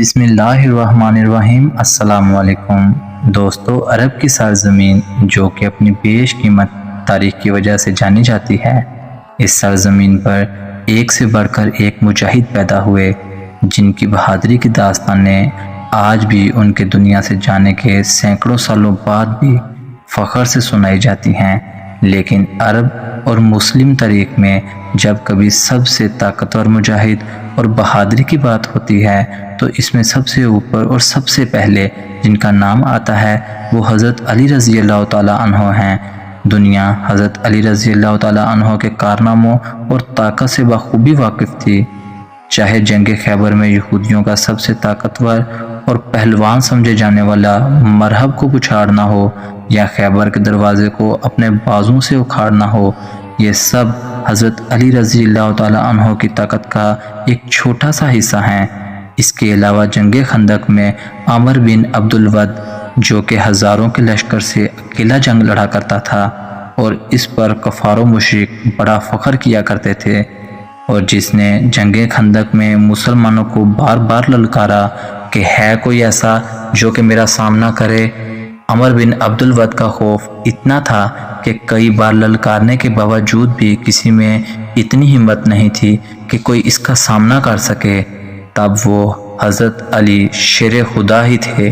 بسم اللہ الرحمن الرحیم۔ السلام علیکم دوستو، عرب کی سرزمین جو کہ اپنی بیش قیمت تاریخ کی وجہ سے جانی جاتی ہے، اس سرزمین پر ایک سے بڑھ کر ایک مجاہد پیدا ہوئے جن کی بہادری کی داستانیں آج بھی ان کے دنیا سے جانے کے سینکڑوں سالوں بعد بھی فخر سے سنائی جاتی ہیں۔ لیکن عرب اور مسلم تاریخ میں جب کبھی سب سے طاقتور مجاہد اور بہادری کی بات ہوتی ہے تو اس میں سب سے اوپر اور سب سے پہلے جن کا نام آتا ہے وہ حضرت علی رضی اللہ تعالیٰ عنہ ہیں۔ دنیا حضرت علی رضی اللہ تعالیٰ عنہ کے کارناموں اور طاقت سے بخوبی واقف تھی، چاہے جنگ خیبر میں یہودیوں کا سب سے طاقتور اور پہلوان سمجھے جانے والا مرہب کو پچھاڑنا ہو یا خیبر کے دروازے کو اپنے بازوں سے اکھاڑنا ہو، یہ سب حضرت علی رضی اللہ تعالیٰ عنہ کی طاقت کا ایک چھوٹا سا حصہ ہیں۔ اس کے علاوہ جنگ خندق میں عامر بن عبد الود جو کہ ہزاروں کے لشکر سے اکیلا جنگ لڑا کرتا تھا اور اس پر کفار و مشرک بڑا فخر کیا کرتے تھے، اور جس نے جنگ خندق میں مسلمانوں کو بار بار للکارا کہ ہے کوئی ایسا جو کہ میرا سامنا کرے۔ عامر بن عبد الود کا خوف اتنا تھا کہ کئی بار للکارنے کے باوجود بھی کسی میں اتنی ہمت نہیں تھی کہ کوئی اس کا سامنا کر سکے۔ تب وہ حضرت علی شیر خدا ہی تھے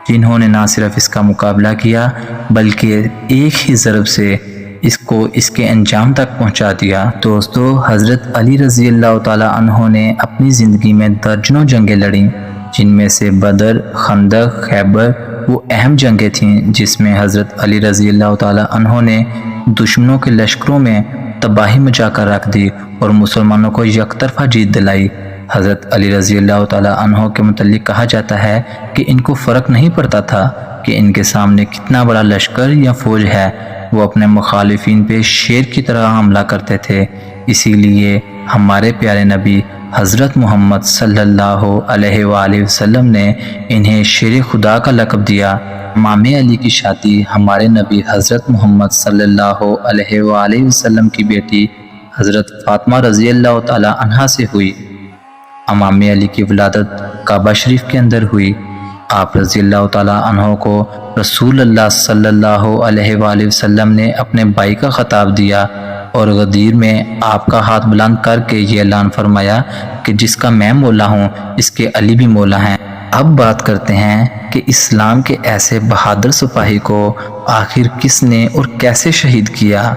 جنہوں نے نہ صرف اس کا مقابلہ کیا بلکہ ایک ہی ضرب سے اس کو اس کے انجام تک پہنچا دیا۔ دوستو، حضرت علی رضی اللہ تعالیٰ عنہ نے اپنی زندگی میں درجنوں جنگیں لڑیں، جن میں سے بدر، خندق، خیبر وہ اہم جنگیں تھیں جس میں حضرت علی رضی اللہ تعالیٰ عنہ نے دشمنوں کے لشکروں میں تباہی مچا کر رکھ دی اور مسلمانوں کو یک طرفہ جیت دلائی۔ حضرت علی رضی اللہ تعالیٰ عنہ کے متعلق کہا جاتا ہے کہ ان کو فرق نہیں پڑتا تھا کہ ان کے سامنے کتنا بڑا لشکر یا فوج ہے، وہ اپنے مخالفین پہ شیر کی طرح حملہ کرتے تھے۔ اسی لیے ہمارے پیارے نبی حضرت محمد صلی اللہ علیہ وآلہ وسلم نے انہیں شیر خدا کا لقب دیا۔ امام علی کی شادی ہمارے نبی حضرت محمد صلی اللہ علیہ وآلہ وسلم کی بیٹی حضرت فاطمہ رضی اللہ تعالیٰ عنہا سے ہوئی۔ امام علی کی ولادت کعبہ شریف کے اندر ہوئی۔ آپ رضی اللہ تعالیٰ عنہ کو رسول اللہ صلی اللہ علیہ وآلہ وسلم نے اپنے بھائی کا خطاب دیا اور غدیر میں آپ کا ہاتھ بلند کر کے یہ اعلان فرمایا کہ جس کا میں مولا ہوں اس کے علی بھی مولا ہیں۔ اب بات کرتے ہیں کہ اسلام کے ایسے بہادر سپاہی کو آخر کس نے اور کیسے شہید کیا۔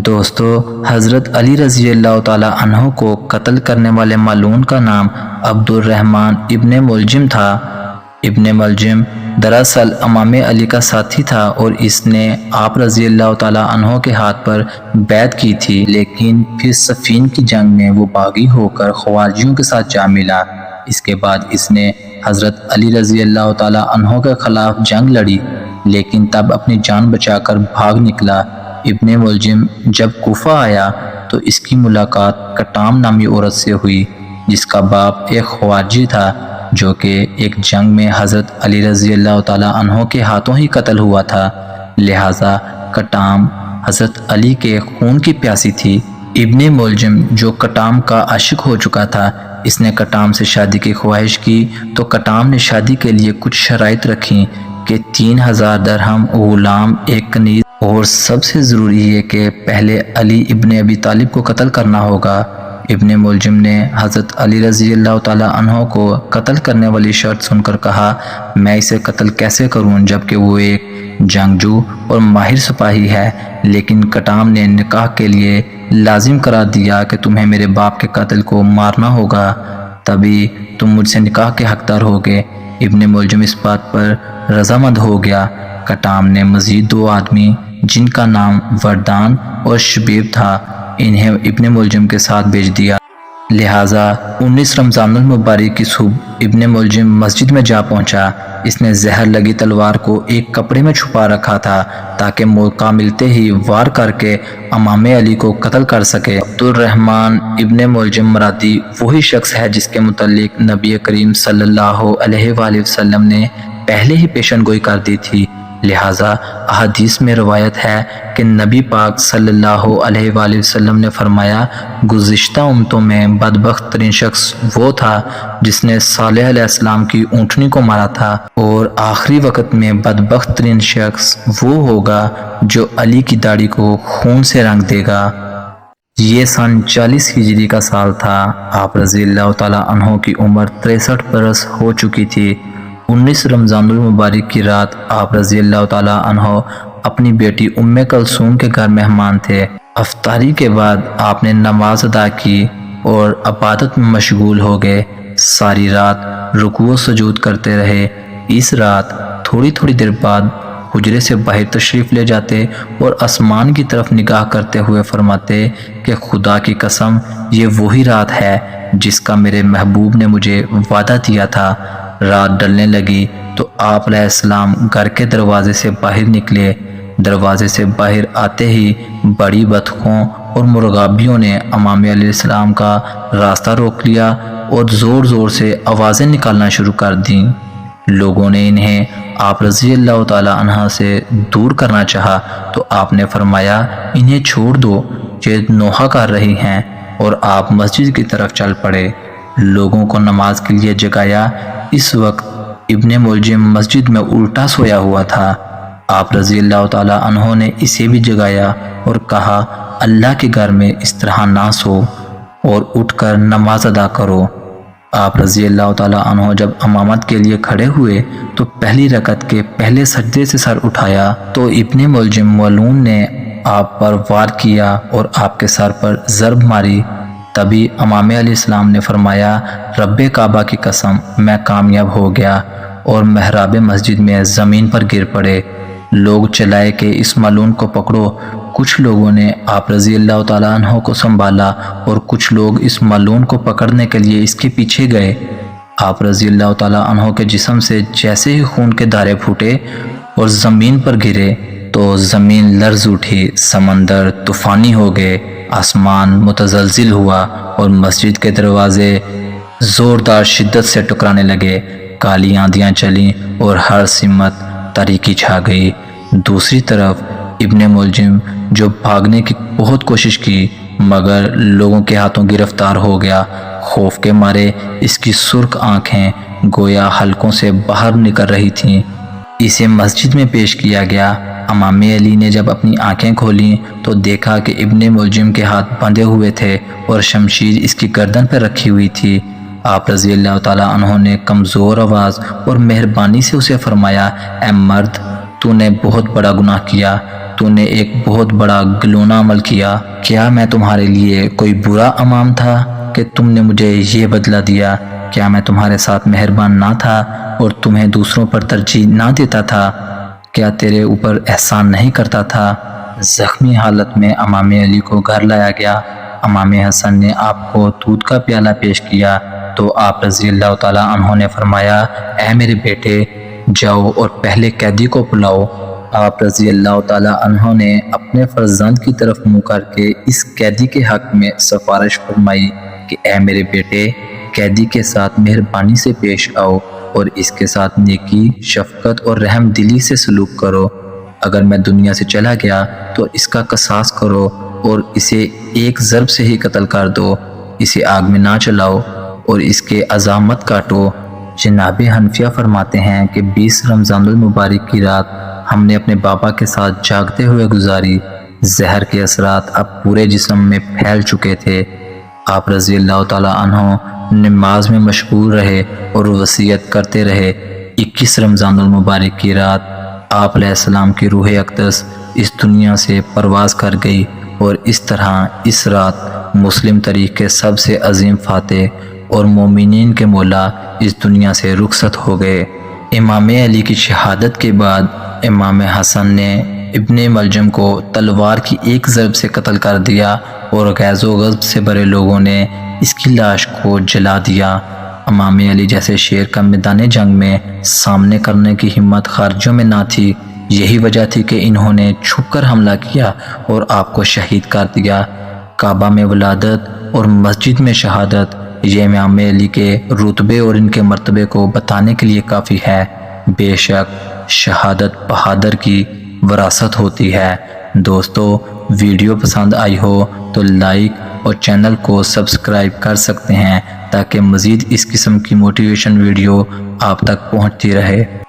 دوستو، حضرت علی رضی اللہ تعالیٰ عنہ کو قتل کرنے والے ملعون کا نام عبد الرحمن ابن ملجم تھا۔ ابن ملجم دراصل امام علی کا ساتھی تھا اور اس نے آپ رضی اللہ تعالیٰ عنہ کے ہاتھ پر بیعت کی تھی، لیکن پھر صفین کی جنگ میں وہ باغی ہو کر خوارجیوں کے ساتھ جا ملا۔ اس کے بعد اس نے حضرت علی رضی اللہ تعالیٰ عنہ کے خلاف جنگ لڑی، لیکن تب اپنی جان بچا کر بھاگ نکلا۔ ابن ملجم جب کوفہ آیا تو اس کی ملاقات کٹام نامی عورت سے ہوئی جس کا باپ ایک خوارجی تھا جو کہ ایک جنگ میں حضرت علی رضی اللہ تعالیٰ عنہ کے ہاتھوں ہی قتل ہوا تھا، لہٰذا کٹام حضرت علی کے خون کی پیاسی تھی۔ ابن ملجم جو کٹام کا عاشق ہو چکا تھا، اس نے کٹام سے شادی کی خواہش کی تو کٹام نے شادی کے لیے کچھ شرائط رکھیں کہ 3000 درہم، غلام، ایک کنیز، اور سب سے ضروری ہے کہ پہلے علی ابن ابی طالب کو قتل کرنا ہوگا۔ ابن ملجم نے حضرت علی رضی اللہ تعالیٰ عنہ کو قتل کرنے والی شرط سن کر کہا، میں اسے قتل کیسے کروں جبکہ وہ ایک جنگجو اور ماہر سپاہی ہے۔ لیکن کٹام نے نکاح کے لیے لازم قرار دیا کہ تمہیں میرے باپ کے قاتل کو مارنا ہوگا، تبھی تم مجھ سے نکاح کے حقدار ہوگے۔ ابن ملجم اس بات پر رضامند ہو گیا۔ کٹام نے مزید 2 آدمی جن کا نام وردان اور شبیب تھا انہیں ابن ملجم کے ساتھ بھیج دیا، لہٰذا 19 رمضان المبارک کی صبح ابن ملجم مسجد میں جا پہنچا۔ اس نے زہر لگی تلوار کو ایک کپڑے میں چھپا رکھا تھا تاکہ موقع ملتے ہی وار کر کے امام علی کو قتل کر سکے۔ عبد الرحمن ابن ملجم مرادی وہی شخص ہے جس کے متعلق نبی کریم صلی اللہ علیہ وآلہ وسلم نے پہلے ہی پیشن گوئی کر دی تھی لہٰذا احادیث میں روایت ہے کہ نبی پاک صلی اللہ علیہ وآلہ وسلم نے فرمایا، گزشتہ امتوں میں بدبخت ترین شخص وہ تھا جس نے صالح علیہ السلام کی اونٹنی کو مارا تھا، اور آخری وقت میں بدبخت ترین شخص وہ ہوگا جو علی کی داڑھی کو خون سے رنگ دے گا۔ یہ سن 40 ہجری کا سال تھا۔ آپ رضی اللہ تعالیٰ عنہ کی عمر 63 برس ہو چکی تھی۔ 19 رمضان المبارک کی رات آپ رضی اللہ تعالیٰ عنہ اپنی بیٹی ام کلثوم کے گھر مہمان تھے۔ افطاری کے بعد آپ نے نماز ادا کی اور عبادت میں مشغول ہو گئے۔ ساری رات رکوع و سجود کرتے رہے۔ اس رات تھوڑی دیر بعد حجرے سے باہر تشریف لے جاتے اور آسمان کی طرف نگاہ کرتے ہوئے فرماتے کہ خدا کی قسم، یہ وہی رات ہے جس کا میرے محبوب نے مجھے وعدہ دیا تھا۔ رات ڈلنے لگی تو آپ علیہ السلام گھر کے دروازے سے باہر نکلے۔ دروازے سے باہر آتے ہی بڑی بطخوں اور مرغابیوں نے امام علیہ السلام کا راستہ روک لیا اور زور زور سے آوازیں نکالنا شروع کر دیں۔ لوگوں نے انہیں آپ رضی اللہ تعالیٰ عنہ سے دور کرنا چاہا تو آپ نے فرمایا، انہیں چھوڑ دو، یہ نوحہ کر رہی ہیں، اور آپ مسجد کی طرف چل پڑے۔ لوگوں کو نماز کے لیے جگایا۔ اس وقت ابن ملجم مسجد میں الٹا سویا ہوا تھا۔ آپ رضی اللہ تعالیٰ عنہ نے اسے بھی جگایا اور کہا، اللہ کے گھر میں اس طرح نہ سو اور اٹھ کر نماز ادا کرو۔ آپ رضی اللہ تعالیٰ عنہ جب امامت کے لیے کھڑے ہوئے تو پہلی رکعت کے پہلے سجدے سے سر اٹھایا تو ابن ملجم ملعون نے آپ پر وار کیا اور آپ کے سر پر ضرب ماری۔ تبھی امام علیہ السلام نے فرمایا، رب کعبہ کی قسم، میں کامیاب ہو گیا، اور محراب مسجد میں زمین پر گر پڑے۔ لوگ چلائے کہ اس ملعون کو پکڑو۔ کچھ لوگوں نے آپ رضی اللہ تعالیٰ عنہ کو سنبھالا اور کچھ لوگ اس ملعون کو پکڑنے کے لیے اس کے پیچھے گئے۔ آپ رضی اللہ تعالیٰ عنہ کے جسم سے جیسے ہی خون کے دھارے پھوٹے اور زمین پر گرے تو زمین لرز اٹھی، سمندر طوفانی ہو گئے، آسمان متزلزل ہوا اور مسجد کے دروازے زوردار شدت سے ٹکرانے لگے۔ کالی آندیاں چلیں اور ہر سمت تاریکی چھا گئی۔ دوسری طرف ابن ملجم جو بھاگنے کی بہت کوشش کی مگر لوگوں کے ہاتھوں گرفتار ہو گیا۔ خوف کے مارے اس کی سرخ آنکھیں گویا حلقوں سے باہر نکل رہی تھیں۔ اسے مسجد میں پیش کیا گیا۔ امام علی نے جب اپنی آنکھیں کھولیں تو دیکھا کہ ابن ملجم کے ہاتھ بندھے ہوئے تھے اور شمشیر اس کی گردن پر رکھی ہوئی تھی۔ آپ رضی اللہ تعالیٰ عنہ نے کمزور آواز اور مہربانی سے اسے فرمایا، اے مرد، تو نے بہت بڑا گناہ کیا، تو نے ایک بہت بڑا گلونا عمل کیا۔ کیا میں تمہارے لیے کوئی برا امام تھا کہ تم نے مجھے یہ بدلہ دیا؟ کیا میں تمہارے ساتھ مہربان نہ تھا اور تمہیں دوسروں پر ترجیح نہ دیتا تھا؟ کیا تیرے اوپر احسان نہیں کرتا تھا؟ زخمی حالت میں امام علی کو گھر لایا گیا۔ امام حسن نے آپ کو دودھ کا پیالہ پیش کیا تو آپ رضی اللہ تعالیٰ عنہ نے فرمایا، اے میرے بیٹے، جاؤ اور پہلے قیدی کو بلاؤ۔ آپ رضی اللہ تعالیٰ عنہ نے اپنے فرزند کی طرف منہ کر کے اس قیدی کے حق میں سفارش فرمائی کہ اے میرے بیٹے، قیدی کے ساتھ مہربانی سے پیش آؤ اور اس کے ساتھ نیکی، شفقت اور رحم دلی سے سلوک کرو۔ اگر میں دنیا سے چلا گیا تو اس کا قصاص کرو اور اسے ایک ضرب سے ہی قتل کر دو، اسے آگ میں نہ چلاؤ اور اس کے اعضاء مت کاٹو۔ جناب حنفیہ فرماتے ہیں کہ 20 رمضان المبارک کی رات ہم نے اپنے بابا کے ساتھ جاگتے ہوئے گزاری۔ زہر کے اثرات اب پورے جسم میں پھیل چکے تھے۔ آپ رضی اللہ تعالیٰ عنہ نماز میں مشغول رہے اور وصیت کرتے رہے۔ 21 رمضان المبارک کی رات آپ علیہ السلام کی روح اقدس اس دنیا سے پرواز کر گئی اور اس طرح اس رات مسلم تاریخ کے سب سے عظیم فاتح اور مومنین کے مولا اس دنیا سے رخصت ہو گئے۔ امام علی کی شہادت کے بعد امام حسن نے ابن ملجم کو تلوار کی ایک ضرب سے قتل کر دیا اور غیظ و غضب سے بھرے لوگوں نے اس کی لاش کو جلا دیا۔ امام علی جیسے شیر کا میدان جنگ میں سامنے کرنے کی ہمت خارجیوں میں نہ تھی۔ یہی وجہ تھی کہ انہوں نے چھپ کر حملہ کیا اور آپ کو شہید کر دیا۔ کعبہ میں ولادت اور مسجد میں شہادت، یہ امام علی کے رتبے اور ان کے مرتبے کو بتانے کے لیے کافی ہے۔ بے شک شہادت بہادر کی وراثت ہوتی ہے۔ دوستو ویڈیو پسند آئی ہو تو لائک اور چینل کو سبسکرائب کر سکتے ہیں تاکہ مزید اس قسم کی موٹیویشن ویڈیو آپ تک پہنچتی رہے۔